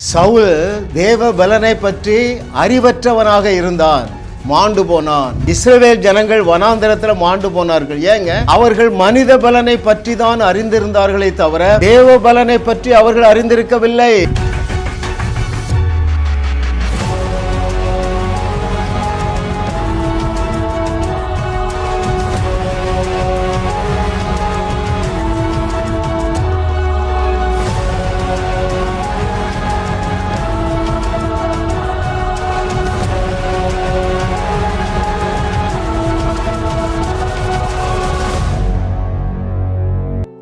சவுல் தேவ பலனை பற்றி அறிவற்றவனாக இருந்தான், மாண்டு போனான். இஸ்ரவேல் ஜனங்கள் வனாந்தரத்துல மாண்டு போனார்கள். ஏங்க? அவர்கள் மனித பலனை பற்றி தான் அறிந்திருந்தார்களே தவிர தேவ பலனை பற்றி அவர்கள் அறிந்திருக்கவில்லை.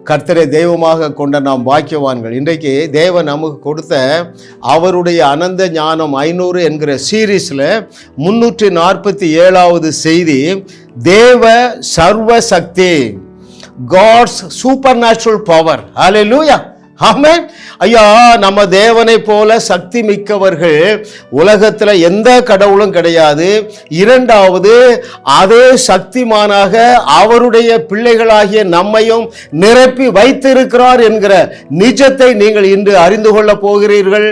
கர்த்தரை தெய்வமாக கொண்ட நாம் பாக்கியவான்கள். இன்றைக்கு தேவன் நமக்கு கொடுத்த அவருடைய அனந்த ஞானம் 500 என்கிற சீரீஸில் 347வது செய்தி, தேவ சர்வ சக்தி, காட்ஸ் சூப்பர் நேச்சுரல் பவர். ஹல்லேலூயா, ஆமென். ஐயா, நம்ம தேவனை போல சக்தி மிக்கவர்கள் உலகத்தில் எந்த கடவுளும் கிடையாது. இரண்டாவது, அதே சக்திமானாக அவருடைய பிள்ளைகளாகிய நம்மையும் நிரப்பி வைத்திருக்கிறார் என்கிற நிஜத்தை நீங்கள் இன்று அறிந்து கொள்ள போகிறீர்கள்.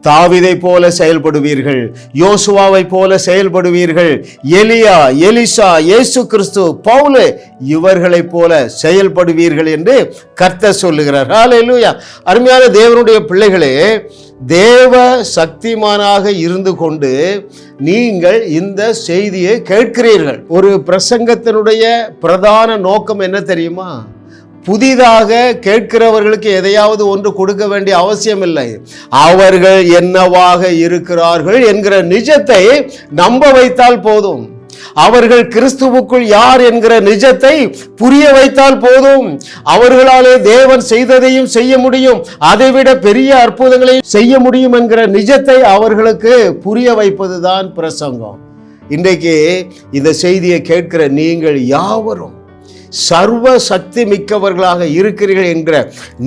தாவீதை போல செயல்படுவீர்கள், யோசுவாவை போல செயல்படுவீர்கள், எலியா, எலிசா, இயேசு கிறிஸ்து, பவுல் இவர்களைப் போல செயல்படுவீர்கள் என்று கர்த்தர் சொல்லுகிறார். ஹல்லேலூயா. அருமையான தேவனுடைய பிள்ளைகளே, தேவ சக்திமானாக இருந்து கொண்டு நீங்கள் இந்த செய்தியை கேட்கிறீர்கள். ஒரு பிரசங்கத்தினுடைய பிரதான நோக்கம் என்ன தெரியுமா? புதிதாக கேட்கிறவர்களுக்கு எதையாவது ஒன்று கொடுக்க வேண்டிய அவசியம் இல்லை. அவர்கள் என்னவாக இருக்கிறார்கள் என்கிற நிஜத்தை நம்ப வைத்தால் போதும். அவர்கள் கிறிஸ்துவுக்குள் யார் என்கிற நிஜத்தை புரிய வைத்தால் போதும். அவர்களாலே தேவன் செய்ததையும் செய்ய முடியும், அதைவிட பெரிய அற்புதங்களையும் செய்ய முடியும் என்கிற நிஜத்தை அவர்களுக்கு புரிய வைப்பதுதான் பிரசங்கம். இன்றைக்கு இந்த செய்தியை கேட்கிற நீங்கள் யாவரும் சர்வ சக்தி மிக்கவர்களாக இருக்கிறீர்கள் என்கிற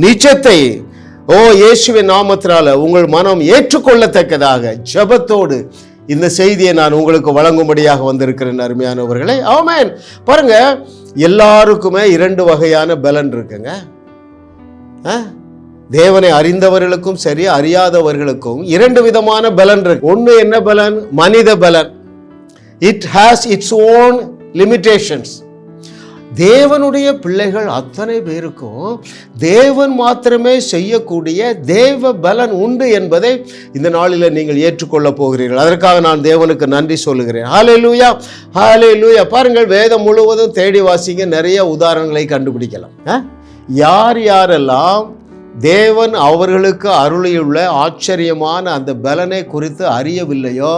நிஜத்தை இயேசுவின் நாமத்தினால உங்கள் மனம் ஏற்றுக்கொள்ளத்தக்கதாக ஜெபத்தோடு இந்த செய்தியை நான் உங்களுக்கு வழங்கும்படியாக வந்திருக்கிறேன். அருமையானவர்களே, ஆமென். பாருங்க, எல்லாருக்குமே 2 வகையான பலன் இருக்குங்க. தேவனை அறிந்தவர்களுக்கும் சரி, அறியாதவர்களுக்கும் 2 விதமான பலன் இருக்கு. ஒன்று என்ன பலன்? மனித பலன். It has its own limitations. தேவனுடைய பிள்ளைகள் அத்தனை பேருக்கும் தேவன் மாத்திரமே செய்யக்கூடிய தேவ பலன் உண்டு என்பதை இந்த நாளில் நீங்கள் ஏற்றுக்கொள்ள போகிறீர்கள். அதற்காக நான் தேவனுக்கு நன்றி சொல்லுகிறேன். ஹல்லேலூயா, ஹல்லேலூயா. பாருங்கள், வேதம் முழுவதும் தேடி வாசிங்க, நிறைய உதாரணங்களை கண்டுபிடிக்கலாம். யார் யாரெல்லாம் தேவன் அவர்களுக்கு அருளியுள்ள ஆச்சரியமான அந்த பலனை குறித்து அறியவில்லையோ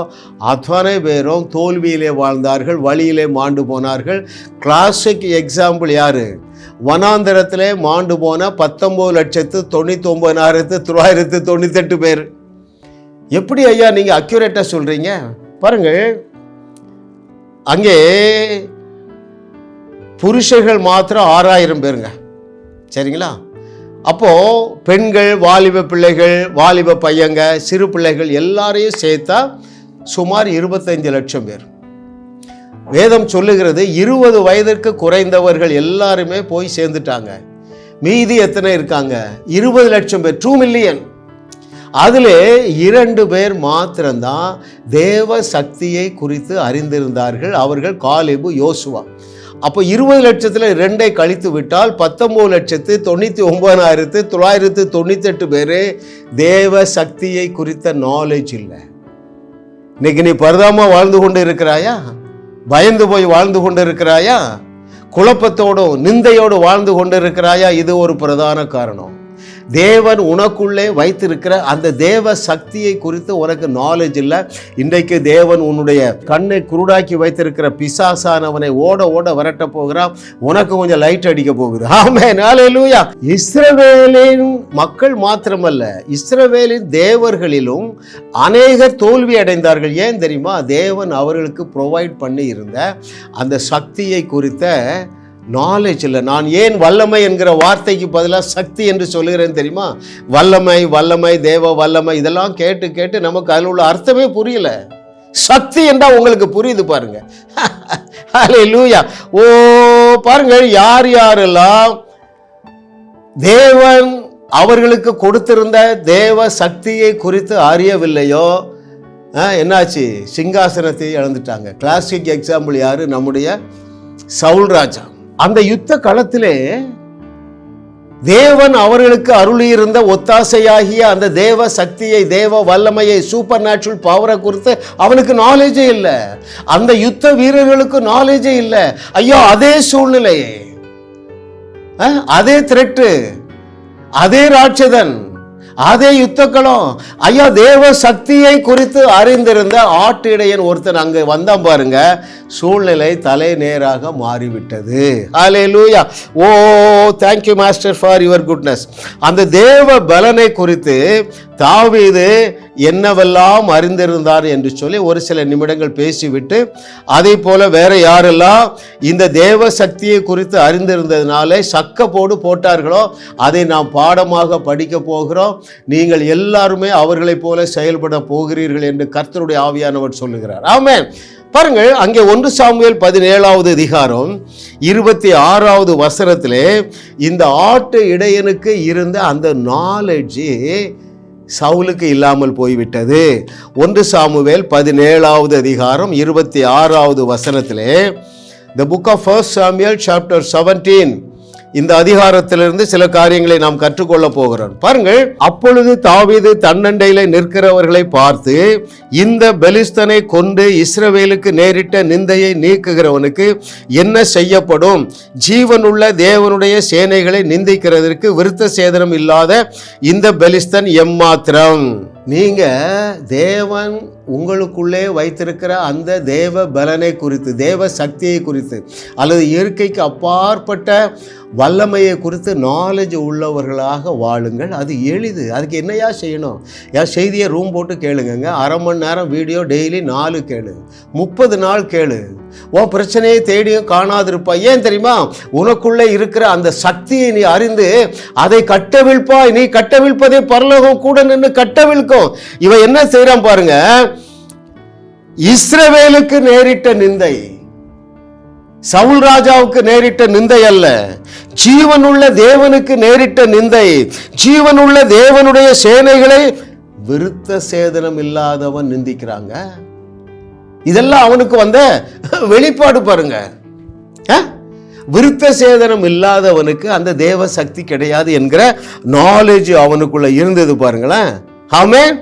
அத்தனை பேரும் தோல்வியிலே வாழ்ந்தார்கள், வழியிலே மாண்டு போனார்கள். கிளாசிக் எக்ஸாம்பிள் யாரு? வனாந்தரத்திலே மாண்டு போன 19,99,998 பேர். எப்படி ஐயா நீங்க அக்யூரேட்டா சொல்றீங்க? பாருங்கள், அங்கே புருஷர்கள் மாத்திரம் 6000 பேருங்க. சரிங்களா? அப்போ பெண்கள், வாலிப பிள்ளைகள், வாலிப பையங்க, சிறு பிள்ளைகள் எல்லாரையும் சேர்த்தா சுமார் 25 லட்சம் பேர். வேதம் சொல்லுகிறது 20 வயதிற்கு குறைந்தவர்கள் எல்லாருமே போய் சேர்ந்துட்டாங்க. மீதி எத்தனை இருக்காங்க? 20 லட்சம் பேர், 2 மில்லியன். அதில் 2 பேர் மாத்திரம்தான் தேவ சக்தியை குறித்து அறிந்திருந்தார்கள். அவர்கள் காலேபு, யோசுவா. அப்போ 20 லட்சத்தில் 2ஐ கழித்து விட்டால் 19,99,998 பேர் தேவ சக்தியை குறித்த நாலேஜ் இல்லை. இன்னைக்கு நீ பரிதாபமா வாழ்ந்து கொண்டு இருக்கிறாயா? பயந்து போய் வாழ்ந்து கொண்டு இருக்கிறாயா? குழப்பத்தோடும் நிந்தையோடு வாழ்ந்து கொண்டு இருக்கிறாயா? இது ஒரு பிரதான காரணம். தேவன் உனக்குள்ளே வைத்திருக்கிற அந்த தேவ சக்தியை குறித்து உனக்கு நாலேஜ் இல்லை. இன்றைக்கு தேவன் உன்னுடைய கண்ணை குருடாக்கி வைத்திருக்கிற பிசாசானவனை ஓட ஓட விரட்ட போகிறான். உனக்கு கொஞ்சம் லைட் அடிக்க போகுது. ஆமென், ஹல்லேலூயா. இஸ்ரவேலின் மக்கள் மாத்திரமல்ல, இஸ்ரவேலின் தேவர்களிலும் அநேகர் தோல்வி அடைந்தார்கள். ஏன் தெரியுமா? தேவன் அவர்களுக்கு ப்ரொவைட் பண்ணி இருந்த அந்த சக்தியை குறித்த நாலேஜ் இல்லை. நான் ஏன் வல்லமை என்கிற வார்த்தைக்கு பதிலாக சக்தி என்று சொல்லுகிறேன் தெரியுமா? வல்லமை, வல்லமை, தேவ வல்லமை, இதெல்லாம் கேட்டு கேட்டு நமக்கு அதில் உள்ள அர்த்தமே புரியல. சக்தி என்றால் உங்களுக்கு புரியுது பாருங்க. ஹல்லேலூயா. பாருங்கள், யார் யாரெல்லாம் தேவன் அவர்களுக்கு கொடுத்திருந்த தேவ சக்தியை குறித்து அறியவில்லையோ என்னாச்சு? சிங்காசனத்தை இழந்துட்டாங்க. கிளாசிக் எக்ஸாம்பிள் யாரு? நம்முடைய சவுல் ராஜா. அந்த யுத்த களத்திலே தேவன் அவர்களுக்கு அருளியிருந்த ஒத்தாசையாகிய அந்த தேவ சக்தியை, தேவ வல்லமையை, சூப்பர் நேச்சுரல் பவரை குறித்து அவனுக்கு நாலேஜே இல்லை. அந்த யுத்த வீரர்களுக்கு நாலேஜே இல்லை. ஐயோ, அதே சூழ்நிலை, அதே த்ரெட்டு, அதே ராட்சதன், அதே யுத்தக்களம். ஐயா, தேவ சக்தியை குறித்து அறிந்திருந்த ஆட்டு இடையன் ஒருத்தன் அங்க வந்தான் பாருங்க. சூழ்நிலை தலை நேராக மாறிவிட்டது. Hallelujah. Oh, thank you master for your goodness. அந்த தேவ பலனை குறித்து தாவீது என்னவெல்லாம் அறிந்திருந்தார் என்று சொல்லி ஒரு சில நிமிடங்கள் பேசிவிட்டு, அதே போல வேற யாரெல்லாம் இந்த தேவ சக்தியை குறித்து அறிந்திருந்ததுனாலே சக்கப்போடு போட்டார்களோ அதை நாம் பாடமாக படிக்க போகிறோம். நீங்கள் எல்லாருமே அவர்களைப் போல செயல்பட போகிறீர்கள் என்று கர்த்தருடைய ஆவியானவர் சொல்லுகிறார். ஆமென். பாருங்கள், அங்கே 1 சாமுவேல் 17வது அதிகாரம் 26வது வசனத்திலே இந்த ஆட்டு இடையனுக்கு இருந்த அந்த நாலேஜ் சவுலுக்கு இல்லாமல் போய்விட்டது. 1 சாமுவேல் 17வது அதிகாரம் 26வது வசனத்திலே, The book of 1 Samuel chapter 17, இந்த அதிகாரத்திலிருந்து சில காரியங்களை நாம் கற்றுக்கொள்ள போகிறோம். பாருங்கள், அப்பொழுது தாவீது தன்னண்டையிலே நிற்கிறவர்களை பார்த்து, இந்த பெலிஸ்தனை கொண்டு இஸ்ரவேலுக்கு நேரிட்ட நிந்தையை நீக்குகிறவனுக்கு என்ன செய்யப்படும்? ஜீவனுள்ள தேவனுடைய சேனைகளை நிந்திக்கிறதற்கு விருத்த சேதனம் இல்லாத இந்த பெலிஸ்தன் எம்மாத்திரம். நீங்க தேவன் உங்களுக்குள்ளே வைத்திருக்கிற அந்த தேவ பலனை குறித்து, தேவ சக்தியை குறித்து, அல்லது இயற்கைக்கு அப்பாற்பட்ட வல்லமையை குறித்து நாலேஜ் உள்ளவர்களாக வாழுங்கள். அது எளிது. அதுக்கு என்னையா செய்யணும்? என் செய்தியை ரூம் போட்டு கேளுங்க. 1/2 மணி நேரம் வீடியோ டெய்லி 4 கேளு, 30 நாள் கேளு. உன் பிரச்சனையை தேடியும் காணாதிருப்பா. ஏன் தெரியுமா? உனக்குள்ளே இருக்கிற அந்த சக்தியை நீ அறிந்து அதை கட்டவிழ்ப்பாய். நீ கட்டவிழ்ப்பதை பரலோகம் கூட நின்று கட்டவிழ்க்கும். இவன் என்ன செய்யறான் பாருங்க. இஸ்ரவேலுக்கு நேரிட்ட நிந்தை சவுல் ராஜாவுக்கு நேரிட்ட நிந்தை அல்ல, ஜீவனுள்ள தேவனுக்கு நேரிட்ட நிந்தை. ஜீவனுள்ள தேவனுடைய சேனைகளை விருத்த சேதனம் இல்லாதவன் நிந்திக்கிறாங்க. இதெல்லாம் அவனுக்கு வந்த வெளிப்பாடு பாருங்க. விருத்த சேதனம் இல்லாதவனுக்கு அந்த தேவ சக்தி கிடையாது என்கிற நாலேஜ் அவனுக்குள்ள இருந்தது பாருங்களேன். ஆமென்.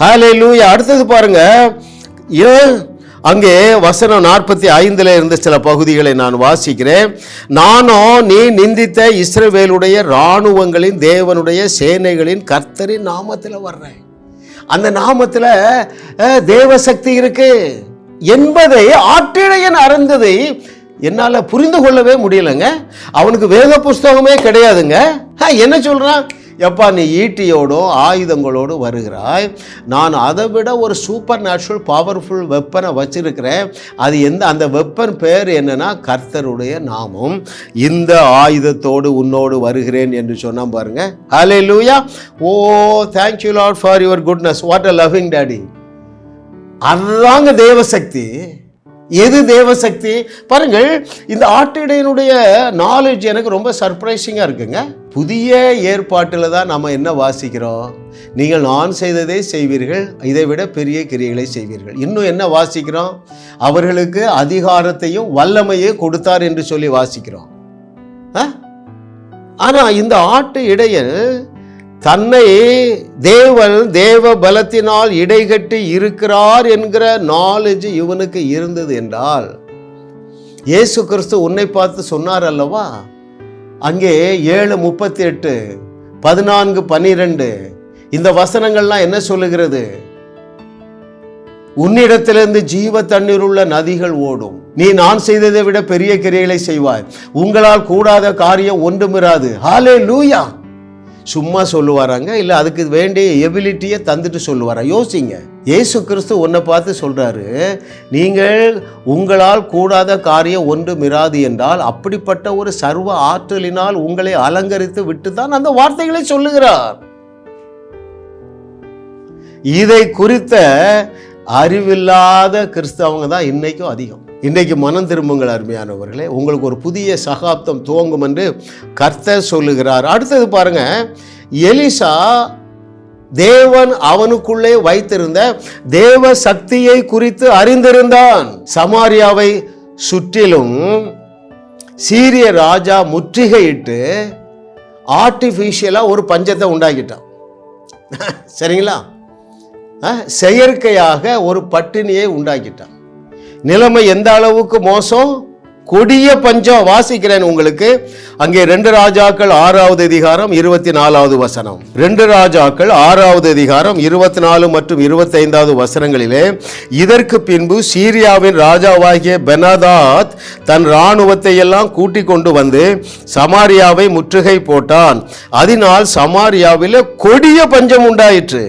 ஹல்லேலூயா. அடுத்தது பாருங்க, அங்கே வசனம் 45 இருந்த சில பகுதிகளை நான் வாசிக்கிறேன். நானும் நீ நிந்தித்த இஸ்ரவேலுடைய இராணுவங்களின் தேவனுடைய சேனைகளின் கர்த்தரின் நாமத்தில் வர்றேன். அந்த நாமத்தில் தேவ சக்தி இருக்கு என்பதை ஆட்டிடையன் அறிந்ததை என்னால் புரிந்து கொள்ளவே முடியலைங்க. அவனுக்கு வேத புஸ்தகமே கிடையாதுங்க. என்ன சொல்றான்? எப்பா, நீ ஈட்டியோடும் ஆயுதங்களோடு வருகிறாய், நான் அதை விட ஒரு சூப்பர் நேச்சுரல் பவர்ஃபுல் வெப்பனை வச்சிருக்கிறேன். அது அந்த வெப்பன் பேர் என்னன்னா கர்த்தருடைய நாமம். இந்த ஆயுதத்தோடு உன்னோடு வருகிறேன் என்று சொன்னான் பாருங்க. Hallelujah. O, thank you Lord for your goodness. What a loving daddy. அதுதாங்க தேவசக்தி. எது தேவசக்தி பாருங்கள். இந்த ஆட்டிடையனுடைய நாலேஜ் எனக்கு ரொம்ப சர்ப்ரைசிங்காக இருக்குங்க. புதிய ஏற்பாட்டில் தான் நம்ம என்ன வாசிக்கிறோம்? நீங்கள் நான் செய்ததை செய்வீர்கள், இதை விட பெரிய கிரியைகளை செய்வீர்கள். இன்னும் என்ன வாசிக்கிறோம்? அவர்களுக்கு அதிகாரத்தையும் வல்லமையை கொடுத்தார் என்று சொல்லி வாசிக்கிறோம். ஆனால் இந்த ஆட்டு இடையன் தன்னை தேவ பலத்தினால் இடைகட்டி இருக்கிறார் என்கிற நாலேஜ் இவனுக்கு இருந்தது என்றால், இயேசு கிறிஸ்து உன்னை பார்த்து சொன்னார் அல்லவா, அங்கே 7:38, 14:12 இந்த வசனங்கள்லாம் என்ன சொல்லுகிறது? உன்னிடத்திலிருந்து ஜீவ தண்ணீர் உள்ள நதிகள் ஓடும். நீ நான் செய்ததை விட பெரிய கிரியைகளை செய்வாய். உங்களால் கூடாத காரியம் ஒன்றுமிராது. ஹல்லேலூயா. சும்மா சொல்லுவாராங்க, இல்லை அதுக்கு வேண்டிய எபிலிட்டியை தந்துட்டு சொல்லுவாரா? யோசிங்க. இயேசு கிறிஸ்து உன்னை பார்த்து சொல்றாரு, நீங்கள் உங்களால் கூடாத காரியம் ஒன்றுமிராது என்றால் அப்படிப்பட்ட ஒரு சர்வ ஆற்றலினால் உங்களை அலங்கரித்து விட்டு தான் அந்த வார்த்தைகளை சொல்லுகிறார். இதை குறித்த அறிவில்லாத கிறிஸ்தவங்க தான் இன்னைக்கும் அதிகம். இன்றைக்கு மனம் திரும்புங்கள் அருமையானவர்களே, உங்களுக்கு ஒரு புதிய சகாப்தம் துவங்கும் என்று கர்த்தர் சொல்லுகிறார். அடுத்தது பாருங்க, எலிசா தேவன் அவனுக்குள்ளே வைத்திருந்த தேவ சக்தியை குறித்து அறிந்திருந்தான். சமாரியாவை சுற்றிலும் சீரிய ராஜா முற்றுகையிட்டு ஆர்டிஃபிஷியலா ஒரு பஞ்சத்தை உண்டாக்கிட்டான். சரிங்களா? செயற்கையாக ஒரு பட்டினியை உண்டாக்கிட்டான். நிலைமை எந்த அளவுக்கு மோசம், கொடிய பஞ்சம். வாசிக்கிறேன் உங்களுக்கு, அங்கே 2 ராஜாக்கள் 6வது அதிகாரம் 24வது வசனம். 2 ராஜாக்கள் 6வது அதிகாரம் 24 மற்றும் 25வது வசனங்களிலே, இதற்கு பின்பு சீரியாவின் ராஜாவாகிய பெனாதாத் தன் இராணுவத்தை எல்லாம் கூட்டிக் கொண்டு வந்து சமாரியாவை முற்றுகை போட்டான். அதனால் சமாரியாவில் கொடிய பஞ்சம் உண்டாயிற்று.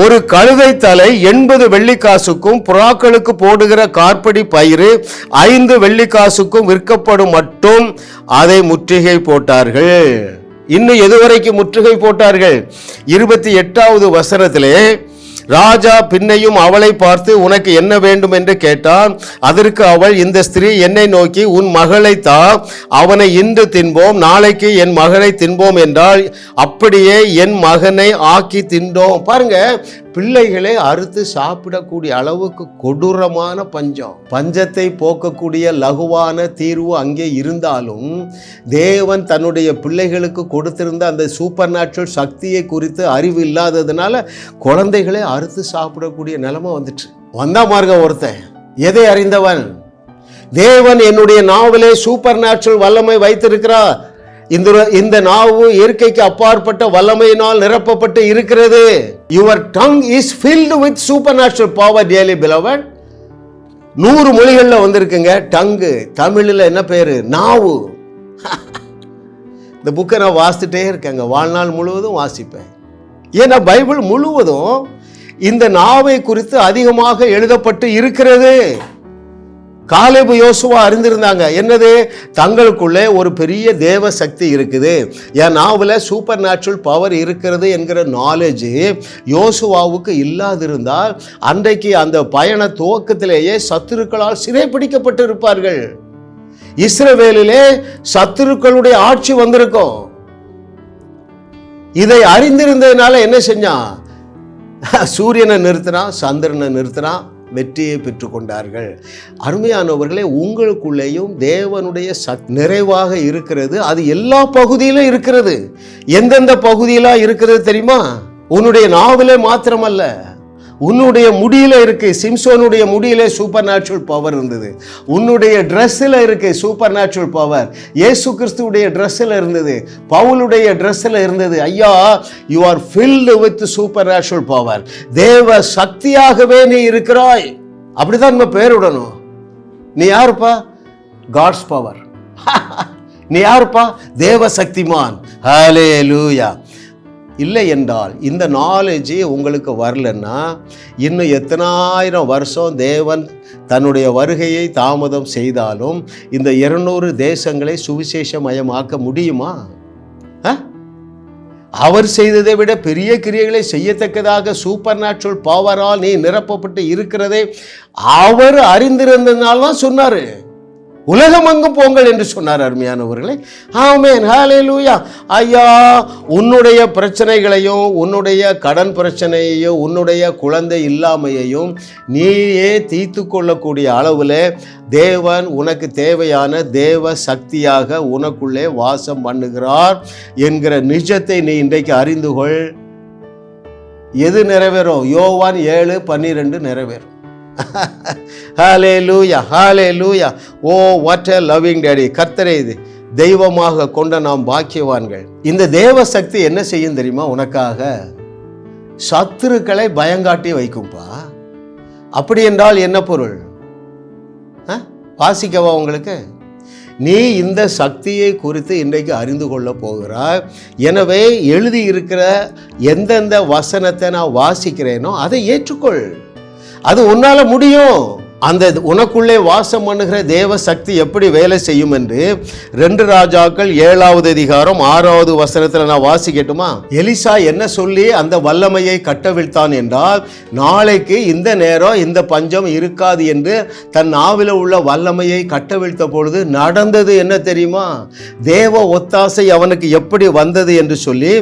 ஒரு கழுதை தலை 80 வெள்ளிக்காசுக்கும் புறாக்களுக்கு போடுகிற கார்படி பயிறு 5 வெள்ளிக்காசுக்கும் விற்கப்படும் மட்டும் அதை முற்றுகை போட்டார்கள். இன்னும் எதுவரைக்கும் முற்றுகை போட்டார்கள்? 28வது வசனத்திலே, ராஜா பின்னையும் அவளை பார்த்து, உனக்கு என்ன வேண்டும் என்று கேட்டான். அதற்கு அவள், இந்த ஸ்திரீ என்னை நோக்கி, உன் மகளை தா, அவனை இன்று தின்போம், நாளைக்கு என் மகனை தின்போம் என்றால், அப்படியே என் மகனை ஆக்கி தின்றோம். பாருங்க, பிள்ளைகளை அறுத்து சாப்பிடக்கூடிய அளவுக்கு கொடூரமான பஞ்சம். பஞ்சத்தை போக்கக்கூடிய லகுவான தீர்வு அங்கே இருந்தாலும், தேவன் தன்னுடைய பிள்ளைகளுக்கு கொடுத்திருந்த அந்த சூப்பர் நேச்சுரல் சக்தியை குறித்து அறிவு இல்லாததுனால குழந்தைகளை அறுத்து சாப்பிடக்கூடிய நிலைமை வந்துட்டு. வந்தா மார்க ஒருத்தன் எதை அறிந்தவன்? தேவன் என்னுடைய நாவிலே சூப்பர் நேச்சுரல் வல்லமை வைத்திருக்கிறார். இந்த நாவு இயற்கைக்கு அப்பாற்பட்ட வல்லமையினால் நிரப்பப்பட்டு இருக்கிறது. Your tongue is filled with supernatural power, dearly beloved. 100 மொழிகள்ல வந்திருக்குங்க டங்கு. தமிழில் என்ன பேரு? நாவு. இந்த புக்கை நான் வாசித்துட்டே இருக்கேங்க, வாழ்நாள் முழுவதும் வாசிப்பேன். ஏன்னா பைபிள் முழுவதும் இந்த நாவை குறித்து அதிகமாக எழுதப்பட்டு இருக்கிறது. காலேபு யோசுவா அறிந்திருந்தாங்க. என்னது? தங்களுக்குள்ளே ஒரு பெரிய தேவ சக்தி இருக்குது, என் நாவில் சூப்பர் நேச்சுரல் பவர் இருக்கிறது என்கிற நாலேஜ் யோசுவாவுக்கு இல்லாதிருந்தால் அன்றைக்கு அந்த பயண துவக்கத்திலேயே சத்துருக்களால் சிறைப்பிடிக்கப்பட்டு இருப்பார்கள். இஸ்ரவேலிலே சத்துருக்களுடைய ஆட்சி வந்திருக்கும். இதை அறிந்திருந்ததுனால என்ன செஞ்சான்? சூரியனை நிறுத்தினான், சந்திரனை நிறுத்தினான், வெற்றியை பெற்றுக்கொண்டார்கள். அருமையானவர்களே, உங்களுக்குள்ளேயும் தேவனுடைய நிறைவாக இருக்கிறது. அது எல்லா பகுதியிலும் இருக்கிறது. எந்தெந்த பகுதியிலாம் இருக்கிறது தெரியுமா? உன்னுடைய நாவிலே மாத்திரமல்ல, உன்னுடைய முடியில இருக்கு. சிம்சோனுடைய முடியிலே சூப்பர் நேச்சுரல் பவர் இருந்தது. உன்னுடைய ட்ரெஸ்ஸில் இருக்கு சூப்பர் நேச்சுரல் பவர். இயேசு கிறிஸ்துவுடைய ட்ரெஸ்ஸில் இருந்தது, பவுலுடைய ட்ரெஸ்ஸில் இருந்தது. ஐயா, you are filled with supernatural power. தேவ சக்தியாகவே நீ இருக்கிறாய். அப்படிதான் நம்ம பேருடணும். நீ யாருப்பா? God's power. நீ யாருப்பா? தேவ சக்திமான். ஹல்லேலூயா. இல்லை என்றால் இந்த நாலேஜ் உங்களுக்கு வரலன்னா இன்னும் எத்தனாயிரம் வருஷம் தேவன் தன்னுடைய வருகையை தாமதம் செய்தாலும் இந்த 200 தேசங்களை சுவிசேஷமயமாக்க முடியுமா? அவர் செய்ததை விட பெரிய கிரியைகளை செய்யத்தக்கதாக சூப்பர் நேச்சுரல் பவரால் நீ நிரப்பப்பட்டு இருக்கிறதே அவர் அறிந்திருந்ததுனால்தான் சொன்னாரு, உலகமெங்கும் போங்கள் என்று சொன்னார். அருமையானவர்களே, ஆமென், ஹல்லேலூயா. ஐயா, உன்னுடைய பிரச்சனைகளையும் உன்னுடைய கடன் பிரச்சனையையும் உன்னுடைய குழந்தை இல்லாமையையும் நீயே தீர்த்து கொள்ளக்கூடிய அளவில் தேவன் உனக்கு தேவையான தேவ சக்தியாக உனக்குள்ளே வாசம் பண்ணுகிறார் என்கிற நிஜத்தை நீ இன்றைக்கு அறிந்து கொள். எது நிறைவேறும்? யோவான் 7:12 நிறைவேறும். ஹல்லேலூயா, ஹல்லேலூயா. Oh, what a loving daddy. கர்த்தரை தெய்வமாக கொண்ட நாம் பாக்கியவான்கள். இந்த தேவ சக்தி என்ன செய்யும் தெரியுமா? உனக்காக சத்துருக்களை பயங்காட்டி வைக்கும்பா. அப்படி என்றால் என்ன பொருள்? வாசிக்கவா உங்களுக்கு? நீ இந்த சக்தியை குறித்து இன்றைக்கு அறிந்து கொள்ள போகிறாய். எனவே எழுதியிருக்கிற எந்தெந்த வசனத்தை நான் வாசிக்கிறேனோ அதை ஏற்றுக்கொள். அது உன்னால முடியும். அந்த உனக்குள்ளே வாசம் பண்ணுகிற தேவ சக்தி எப்படி வேலை செய்யும் என்று 2 ராஜாக்கள் 7வது அதிகாரம் 6வது வசனத்தில் நான் வாசிக்கட்டுமா? எலிசா என்ன சொல்லி அந்த வல்லமையை கட்டவிழ்த்தான் என்றால், நாளைக்கு இந்த நேரம் இந்த பஞ்சம் இருக்காது என்று தன் நாவில் உள்ள வல்லமையை கட்டவிழ்த்த பொழுது நடந்தது என்ன தெரியுமா? தேவ ஒத்தாசை அவனுக்கு எப்படி வந்தது என்று சொல்லி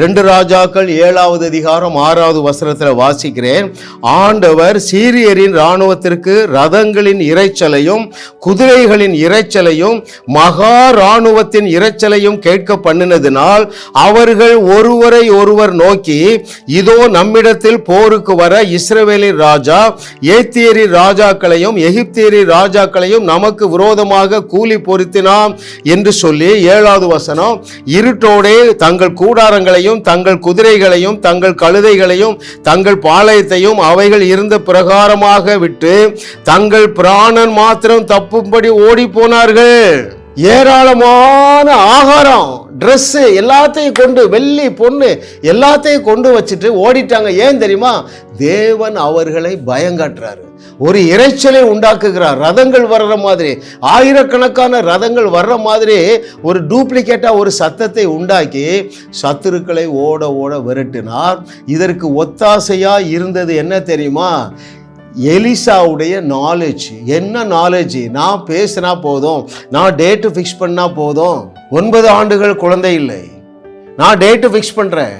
2 ராஜாக்கள் 7வது அதிகாரம் 6வது வசனத்தில் வாசிக்கிறேன். ஆண்டவர் சீரியரின் இராணுவத்திற்கு ரதங்களின் இரைச்சலையும் குதிரைகளின் இரைச்சலையும் மகா இராணுவத்தின் இரைச்சலையும் கேட்க பண்ணினதினால் அவர்கள் ஒருவரை ஒருவர் நோக்கி, இதோ நம்மிடத்தில் போருக்கு வர இஸ்ரவேலின் ராஜா ஏத்தியரின் ராஜாக்களையும் எகிப்தியரின் ராஜாக்களையும் நமக்கு விரோதமாக கூலி பொருத்தினாம் என்று சொல்லி 7வது வசனம், இருட்டோடே தங்கள் கூடாரங்களையும் தங்கள் குதிரைகளையும் தங்கள் கழுதைகளையும் தங்கள் பாளையத்தையும் அவைகள் இருந்த பிரகாரமாக விட்டு தங்கள் பிராணன் மாத்திரம் தப்பும்படி ஓடி போனார்கள். ஏராளமான ஆகாரம், ட்ரெஸ் எல்லாத்தையும் கொண்டு, வெள்ளி பொண்ணு எல்லாத்தையும் கொண்டு வச்சுட்டு ஓடிட்டாங்க. ஏன் தெரியுமா? தேவன் அவர்களை பயங்காட்டுறாரு, ஒரு இரைச்சலை உண்டாக்குகிறார். ரதங்கள் வர்ற மாதிரி, ஆயிரக்கணக்கான ரதங்கள் வர்ற மாதிரி ஒரு டூப்ளிகேட்டா ஒரு சத்தத்தை உண்டாக்கி சத்துருக்களை ஓட ஓட விரட்டினார். இதற்கு ஒத்தாசையா இருந்தது என்ன தெரியுமா? எலிசாவுடைய நாலேஜ். என்ன நாலேஜ்? நான் பேசினா போதும், நான் டேட்டு ஃபிக்ஸ் பண்ணா போதும். 9 ஆண்டுகள் குழந்தை இல்லை, நான் டேட்டு ஃபிக்ஸ் பண்றேன்,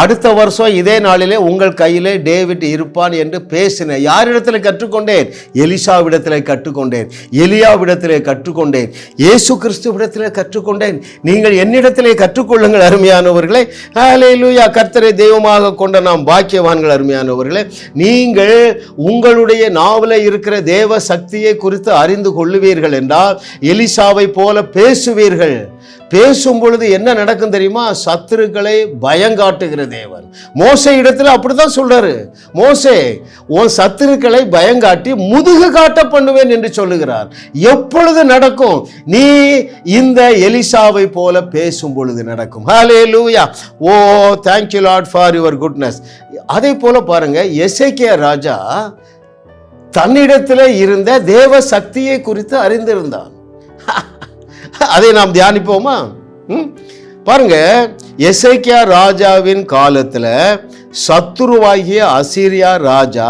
அடுத்த வருஷம் இதே நாளிலே உங்கள் கையிலே டேவிட் இருப்பான் என்று பேசினேன். யாரிடத்தில் கற்றுக்கொண்டேன்? எலிசாவிடத்தில் கற்றுக்கொண்டேன், எலியாவிடத்திலே கற்றுக்கொண்டேன், இயேசு கிறிஸ்துவிடத்திலே கற்றுக்கொண்டேன். நீங்கள் என்னிடத்திலே கற்றுக்கொள்ளுங்கள் அருமையானவர்களே. ஹல்லேலூயா. கர்த்தரை தெய்வமாக கொண்ட நாம் பாக்கியவான்கள் அருமையானவர்களே. நீங்கள் உங்களுடைய நாவல இருக்கிற தேவ சக்தியை குறித்து அறிந்து கொள்ளுவீர்கள் என்றால் எலிசாவை போல பேசுவீர்கள். பேசும் பொழுது என்ன நடக்கும் தெரியுமா? சத்துருக்களை பயங்காட்டுகிற தேவன். மோசே இடத்துல அப்படிதான் சொல்றாரு. மோசே, உன் சத்துருக்களை பயங்காட்டி முதுகு காட்ட பண்ணுவேன் என்று சொல்லுகிறார். எப்பொழுது நடக்கும்? நீ இந்த எலிசாவை போல பேசும் பொழுது நடக்கும். ஹல்லேலூயா. ஓ, thank you Lord for your goodness. அதே போல பாருங்க, எசேக்கியா ராஜா தன்னிடத்தில் இருந்த தேவ சக்தியை குறித்து அறிந்திருந்தான். அதை நாம் தியானிப்போமா? பாருங்க, எசேக்கியா ராஜாவின் காலத்துல சத்துருவாகிய அசீரியா ராஜா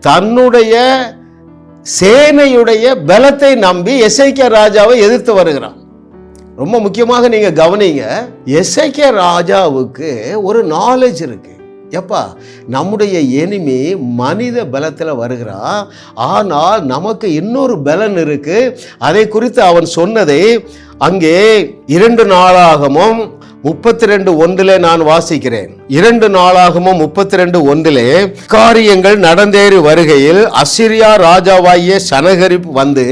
தன்னுடைய சேனையுடைய பலத்தை நம்பி எசேக்கியா ராஜாவை எதிர்த்து வருகிறான். ரொம்ப முக்கியமாக நீங்க கவனிங்க, எசேக்கியா ராஜாவுக்கு ஒரு நாலேஜ் இருக்கு. எப்பா, நம்முடைய எனிமி மனித பலத்தில் வருகிறான், ஆனால் நமக்கு இன்னொரு பலன் இருக்கு. அதை குறித்து அவன் சொன்னதை அங்கே 2 நாளாகமும் 32:1 நான் வாசிக்கிறேன். 2 நாளாகமும் 32:1 காரியங்கள் நடந்தேறி வருகையில் அசீரியா ராஜாவாகிய சனகரிப் வந்து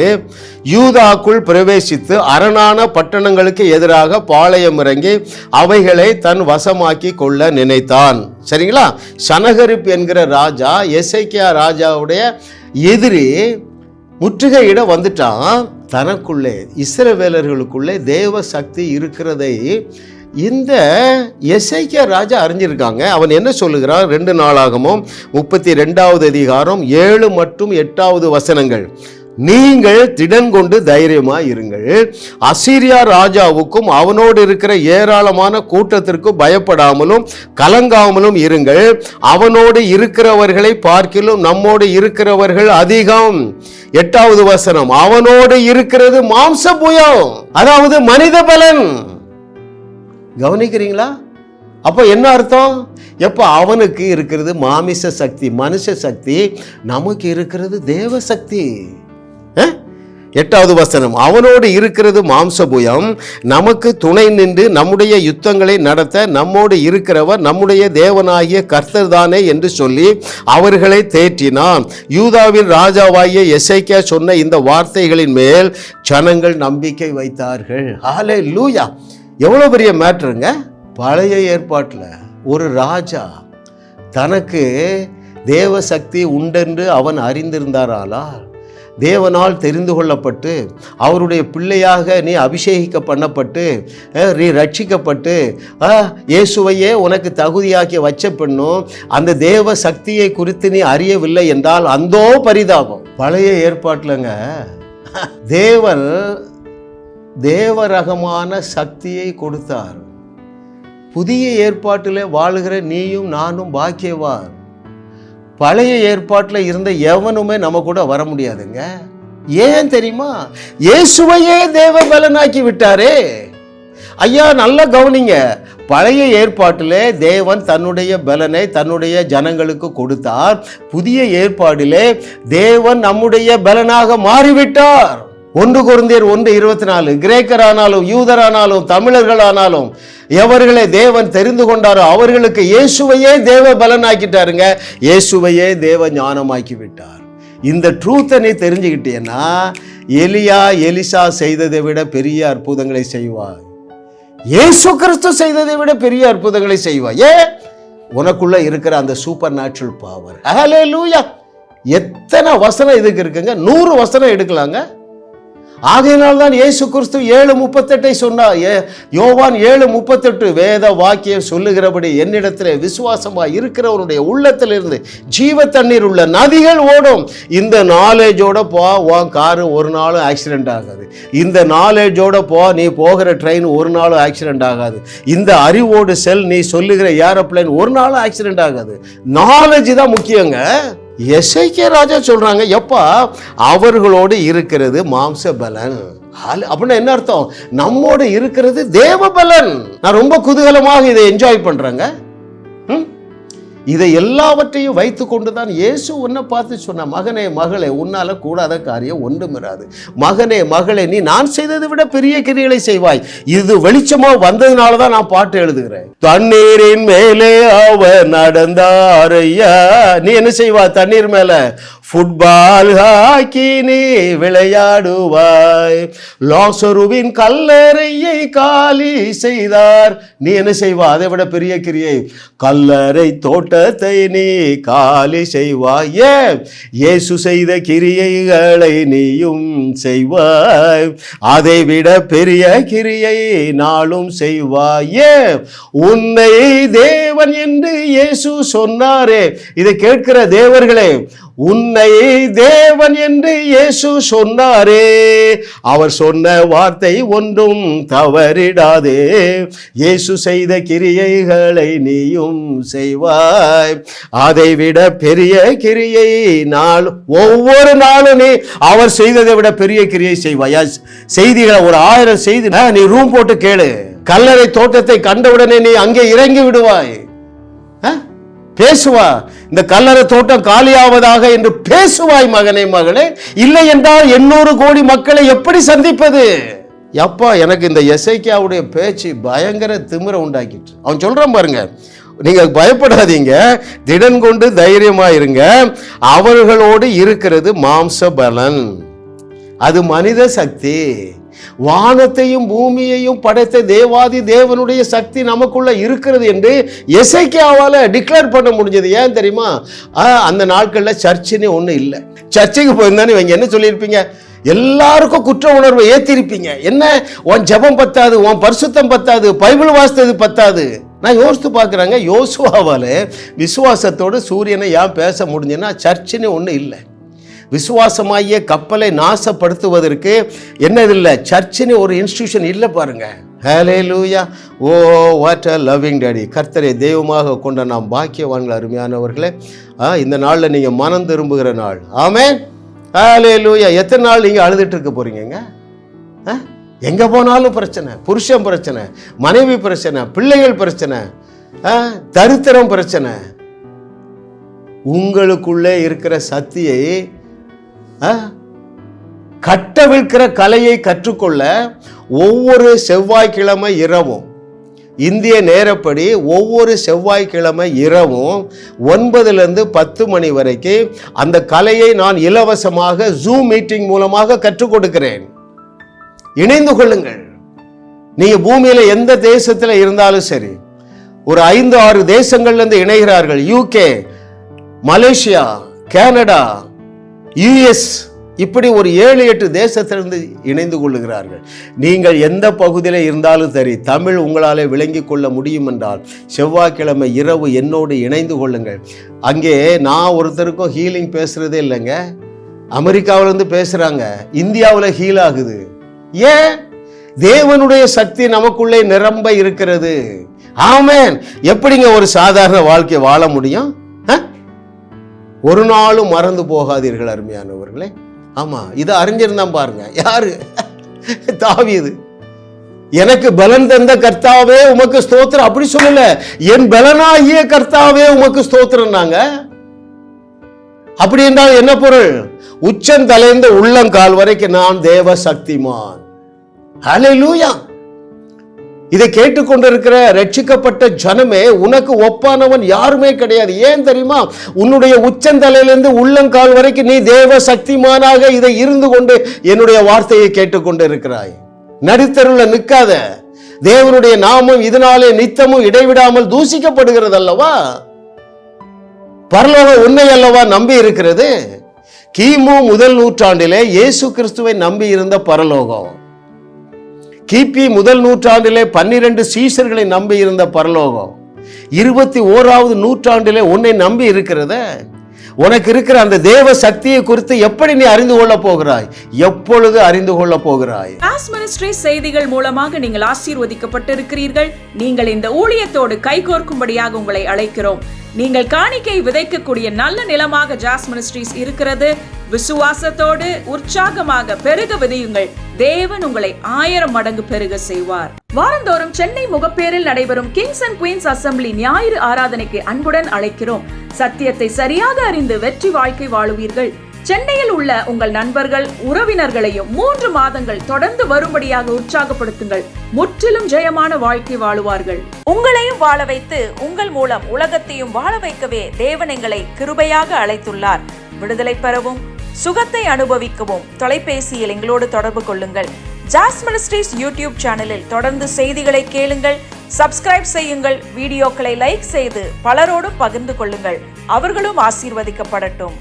யூதாக்குள் பிரவேசித்து அரணான பட்டணங்களுக்கு எதிராக பாளையம் இறங்கி அவைகளை தன் வசமாக்கி கொள்ள நினைத்தான். சரிங்களா? சனகரிப் என்கிற ராஜா எசேக்கியா ராஜாவுடைய எதிரி முற்றுகையிட வந்துட்டான். தனக்குள்ளே இஸ்ரவேலர்களுக்குள்ளே தேவ சக்தி இருக்கிறதை இந்த எசேக்கியா ராஜா அறிஞ்சிருக்காங்க. அவன் என்ன சொல்லுகிறான்? 2 நாளாகமும் 32வது அதிகாரம் 7 மற்றும் 8வது வசனங்கள். நீங்கள் திடன் கொண்டு தைரியமாய் இருங்கள், அசீரியா ராஜாவுக்கும் அவனோடு இருக்கிற ஏராளமான கூட்டத்திற்கும் பயப்படாமலும் கலங்காமலும் இருங்கள். அவனோடு இருக்கிறவர்களை பார்க்கிலும் நம்மோடு இருக்கிறவர்கள் அதிகம். 8வது வசனம், அவனோடு இருக்கிறது மாம்ச புயம், அதாவது மனித பலன். கவனிக்கிறீங்களா? அப்ப என்ன அர்த்தம்? எப்ப அவனுக்கு இருக்கிறது மாமிச சக்தி, மனுஷ சக்தி, நமக்கு இருக்கிறது தேவ சக்தி. 8வது வசனம், அவனோடு இருக்கிறது மாம்சபுயம், நமக்கு துணை நின்று நம்முடைய யுத்தங்களை நடத்த நம்மோடு இருக்கிறவர் நம்முடைய தேவனாகிய கர்த்தர் தானே என்று சொல்லி அவர்களை தேற்றினான். யூதாவின் ராஜாவாகிய எசேக்கியா சொன்ன இந்த வார்த்தைகளின் மேல் ஜனங்கள் நம்பிக்கை வைத்தார்கள். ஹல்லேலூயா. எவ்வளவு பெரிய மேட்டருங்க. பழைய ஏற்பாட்டில் ஒரு ராஜா தனக்கு தேவ சக்தி உண்டென்று அவன் அறிந்திருந்தாராலா, தேவனால் தெரிந்து கொள்ளப்பட்டு அவருடைய பிள்ளையாக நீ அபிஷேகிக்க பண்ணப்பட்டு நீ ரட்சிக்கப்பட்டு இயேசுவையே உனக்கு தகுதியாக்கி வச்ச பெண்ணும் அந்த தேவ சக்தியை குறித்து நீ அறியவில்லை என்றால் அந்தோ பரிதாபம். பழைய ஏற்பாட்டிலங்க தேவன் தேவரகமான சக்தியை கொடுத்தார். புதிய ஏற்பாட்டில் வாழுகிற நீயும் நானும் பாக்கியவான். பழைய ஏற்பாட்டில் இருந்த எவனுமே நம்ம கூட வர முடியாதுங்க. ஏன் தெரியுமா? இயேசுவையே தேவ பலனாக்கி விட்டாரே. ஐயா நல்லா கவனிங்க. பழைய ஏற்பாட்டிலே தேவன் தன்னுடைய பலனை தன்னுடைய ஜனங்களுக்கு கொடுத்தார். புதிய ஏற்பாடிலே தேவன் நம்முடைய பலனாக மாறிவிட்டார். 1 கொரிந்தியர் 1:24, கிரேக்கரானாலும் யூதரானாலும் தமிழர்களானாலும் எவர்களை தேவன் தெரிந்து கொண்டாரோ அவர்களுக்கு இயேசுவையே தேவ பலனாக்கிட்டாருங்க. இயேசுவையே தேவ ஞானமாக்கி விட்டார். இந்த ட்ரூத்தை நீ தெரிஞ்சுக்கிட்டேன்னா எலியா எலிசா செய்ததை விட பெரிய அற்புதங்களை செய்வார். இயேசு கிறிஸ்து செய்ததை விட பெரிய அற்புதங்களை செய்வார். ஏன்? உனக்குள்ள இருக்கிற அந்த சூப்பர் நேச்சுரல் பவர். ஹல்லேலூயா. எத்தனை வசனம் இதுக்கு இருக்குங்க? 100 வசனம் எடுக்கலாங்க. ஆகையினால்தான் இயேசு கிறிஸ்து 7:38 சொன்னார். யோவான் 7:38 வேத வாக்கியம் சொல்லுகிறபடி என்னிடத்திலே விசுவாசமாய் இருக்கிறவருடைய உள்ளத்திலிருந்து ஜீவ தண்ணீர் உள்ள நதிகள் ஓடும். இந்த நாலேஜோட போ, உன் காரு ஒரு நாளும் ஆக்சிடென்ட் ஆகாது. இந்த நாலேஜோட போ, நீ போகிற ட்ரெயின் ஒரு நாளும் ஆக்சிடென்ட் ஆகாது. இந்த அறிவோடு செல், நீ சொல்லுகிற ஏரோப்ளேன் ஒரு நாளும் ஆக்சிடென்ட் ஆகாது. நாலேஜ் தான் முக்கியங்க. எசேக்கியா ராஜா சொல்றாங்க, எப்பா அவர்களோடு இருக்கிறது மாம்ச பலன். அப்படின்னா என்ன அர்த்தம்? நம்மோடு இருக்கிறது தேவ பலன். நான் ரொம்ப குதூகலமாக இதை என்ஜாய் பண்றேங்க. இதை எல்லாவற்றையும் வைத்து கொண்டுதான் இயேசு உன்னை பார்த்து சொன்ன, மகனே மகளே உன்னால கூடாத காரியம் ஒன்றுமிராது. மகனே மகளே நீ நான் செய்ததை விட பெரிய கிரியைகளை செய்வாய். இது வெளிச்சமா வந்ததுனால தான் நான் பாட்டு எழுதுகிறேன். தண்ணீரின் மேலே அவர் நடந்தாரையா. நீ என்ன செய்வா? தண்ணீர் மேல ஃபுட்பால் ஹாக்கி நீ விளையாடுவாய். லாசருவின் கல்லறையை காலி செய்தார். நீ என்ன செய்வா? அதை விட பெரிய கிரியை. கல்லறை தோட்டத்தை நீ காலி செய்வாய். இயேசு செய்த கிரியைகளை நீயும் செய்வாய். அதை விட பெரிய கிரியை நாளும் செய்வாய். உன்னை தேவன் என்று இயேசு சொன்னாரே. இதை கேட்கிற தேவர்களே, உன்னை தேவன் என்று இயேசு சொன்னாரே. அவர் சொன்ன வார்த்தை ஒன்றும் தவறிடாதே. இயேசு செய்த கிரியைகளை நீயும் செய்வாய். அதை விட பெரிய கிரியை நாள் ஒவ்வொரு நாளும் நீ அவர் செய்ததை விட பெரிய கிரியை செய்வாய். செய்திகளை ஒரு 1000 செய்தி நீ ரூம் போட்டு கேளு. கல்லறை தோட்டத்தை கண்டவுடனே நீ அங்கே இறங்கி விடுவாய். பேசுவா. இந்த கல்லறை தோட்டம் காலியாவதாக என்று பேசுவாய் மகனே மகளே. இல்லை என்றால் 800 கோடி மக்களை எப்படி சந்திப்பது? எப்பா எனக்கு இந்த எசேக்கியாவுடைய பேச்சு பயங்கர திமிர உண்டாக்கிட்டு. அவன் சொல்றான் பாருங்க, நீங்க பயப்படாதீங்க, திடன் கொண்டு தைரியமா இருங்க. அவர்களோடு இருக்கிறது மாம்ச பலன், அது மனித சக்தி. வானத்தையும் பூமியையும் படைத்த தேவாதி தேவனுடைய சக்தி நமக்குள்ள இருக்கிறது என்று எசேக்கியாவால டிக்ளேர் பண்ண முடிஞ்சது. ஏன் தெரியுமா? அந்த நாட்கள்ல சர்ச்சுன்னு ஒண்ணு இல்லை. சர்ச்சுக்கு போயிருந்தானே இவங்க என்ன சொல்லியிருப்பீங்க? எல்லாருக்கும் குற்ற உணர்வை ஏத்திருப்பீங்க. என்ன, உன் ஜெபம் பத்தாது, உன் பரிசுத்தம் பத்தாது, பைபிள் வாசித்தது பத்தாது. நான் யோசித்து பார்க்குறாங்க, யோசுவாவால விசுவாசத்தோடு சூரியனை ஏன் பேச முடிஞ்சுன்னா சர்ச்சுன்னு ஒன்று இல்லை. விசுவாசமாகிய கப்பலை நாசப்படுத்துவதற்கு என்னது இல்லை, சர்ச்சுன்னு ஒரு இன்ஸ்டிடியூஷன் இல்லை பாருங்க. Hallelujah. Oh what a loving daddy. கர்த்தரை தெய்வமாக கொண்ட நாம் பாக்கியவான்கள் அருமையானவர்களே. இந்த நாளில் நீங்கள் மனம் திரும்புகிற நாள். ஆமென். ஹல்லேலூயா. எத்தனை நாள் நீங்கள் அழுதுட்டு இருக்க போறீங்க? எங்கே போனாலும் பிரச்சனை, புருஷன் பிரச்சனை, மனைவி பிரச்சனை, பிள்ளைகள் பிரச்சனை, தரித்திரம் பிரச்சனை. உங்களுக்குள்ளே இருக்கிற சக்தியை கட்டவிழ்க்கிற கலையை கற்றுக்கொள்ள ஒவ்வொரு செவ்வாய்க்கிழமை இரவும், இந்திய நேரப்படி ஒவ்வொரு செவ்வாய்க்கிழமை இரவும் 9 to 10 மணி வரைக்கும் அந்த கலையை நான் இலவசமாக ஜூம் மீட்டிங் மூலமாக கற்றுக் கொடுக்கிறேன். இணைந்து கொள்ளுங்கள். நீங்க பூமியில எந்த தேசத்துல இருந்தாலும் சரி, ஒரு 5-6 தேசங்கள்ல இருந்து இணைகிறார்கள். யூகே, மலேசியா, கனடா, யுஎஸ், இப்படி ஒரு 7-8 தேசத்திலிருந்து இணைந்து கொள்ளுகிறார்கள். நீங்கள் எந்த பகுதியில் இருந்தாலும் சரி, தமிழ் உங்களால் விளங்கி கொள்ள முடியும் என்றால் செவ்வாய்க்கிழமை இரவு என்னோடு இணைந்து கொள்ளுங்கள். அங்கே நான் ஒருத்தருக்கும் ஹீலிங் பேசுகிறதே இல்லைங்க. அமெரிக்காவில இருந்து பேசுறாங்க, இந்தியாவில் ஹீல் ஆகுது. ஏன்? தேவனுடைய சக்தி நமக்குள்ளே நிரம்ப இருக்கிறது. ஆமென். எப்படிங்க ஒரு சாதாரண வாழ்க்கை வாழ முடியும்? ஒரு நாளும் மறந்து போகாதீர்கள் அருமையானவர்களே. ஆமா, இதை அறிஞ்சிருந்தான் பாருங்க. யாரு? தாவீது. எனக்கு பலன் தந்த கர்த்தாவே உமக்கு ஸ்தோத்திரம் அப்படி சொல்லல, என் பலனாகிய கர்த்தாவே உமக்கு ஸ்தோத்திரம்னாங்க. அப்படி என்றால் என்ன பொருள்? உச்சந்தலைந்த உள்ளங்கால் வரைக்கும் நான் தேவ சக்திமான். ஹல்லேலூயா. இதை கேட்டுக்கொண்டிருக்கிற ரட்சிக்கப்பட்ட ஜனமே, உனக்கு ஒப்பானவன் யாருமே கிடையாது. ஏன் தெரியுமா? உன்னுடைய உச்சந்தலையிலிருந்து உள்ளங்கால் வரைக்கும் நீ தேவ சக்திமானாக இதை இருந்து கொண்டு என்னுடைய வார்த்தையை கேட்டுக்கொண்டு இருக்கிறாய். நடுத்தருவில் நிற்காத. தேவனுடைய நாமம் இதனாலே நித்தமும் இடைவிடாமல் தூசிக்கப்படுகிறது அல்லவா? பரலோகம் உன்னை அல்லவா நம்பி இருக்கிறது. கிமு முதல் நூற்றாண்டிலே இயேசு கிறிஸ்துவை நம்பி இருந்த பரலோகம், கிபி முதல் நூற்றாண்டிலே 12 சீஷர்களை நம்பி இருந்த பரலோகம், 21வது நூற்றாண்டிலே உன்னை நம்பி இருக்கிறத. உனக்கு இருக்கிற அந்த தேவ சக்தியை குறித்து எப்படி நீ அறிந்து கொள்ள போகிறாய்? எப்பொழுது அறிந்து கொள்ள போகிறாய்? ஜாஸ் மினிஸ்ட்ரிஸ் செய்திகள் மூலமாக நீங்கள் ஆசீர்வதிக்கப்பட்டிருக்கிறீர்கள். நீங்கள் இந்த ஊழியத்தோடு கைகோர்க்கும்படியாக உங்களை அழைக்கிறோம். நீங்கள் காணிக்கை விதைக்கக்கூடிய நல்ல நிலமாக ஜாஸ் மினிஸ்ட்ரிஸ் இருக்கிறது. விசுவாசத்தோடு உற்சாகமாக பெருக விதையுங்கள். தேவன் உங்களை 1000 மடங்கு பெருக செய்வார். வாரந்தோறும் சென்னை முகப்பேரில் நடைபெறும் கிங்ஸ் அண்ட் குயின்ஸ் அசெம்பிளி ஞாயிறு ஆராதனைக்கு அன்புடன் அழைக்கிறோம். சத்தியத்தை சரியாக அறிந்து வெற்றி வாழ்க்கை வாழுவீர்கள். சென்னையில் உள்ள உங்கள் நண்பர்கள் உறவினர்களையும் 3 மாதங்கள் தொடர்ந்து வரும்படியாக உற்சாகப்படுத்துங்கள். முற்றிலும் ஜெயமான வாழ்க்கை வாழுவார்கள். உங்களையும் வாழ வைத்து உங்கள் மூலம் உலகத்தையும் வாழ வைக்கவே தேவன் எங்களை கிருபையாக அழைத்துள்ளார். விடுதலை பெறவும் சுகத்தை அனுபவிக்கவும் தொலைபேசியில் எங்களோடு தொடர்பு கொள்ளுங்கள். ஜாஸ் மினிஸ்ட்ரிஸ் யூடியூப் சேனலில் தொடர்ந்து செய்திகளை கேளுங்கள். சப்ஸ்கிரைப் செய்யுங்கள். வீடியோக்களை லைக் செய்து பலரோடும் பகிர்ந்து கொள்ளுங்கள். அவர்களும் ஆசீர்வதிக்கப்படட்டும்.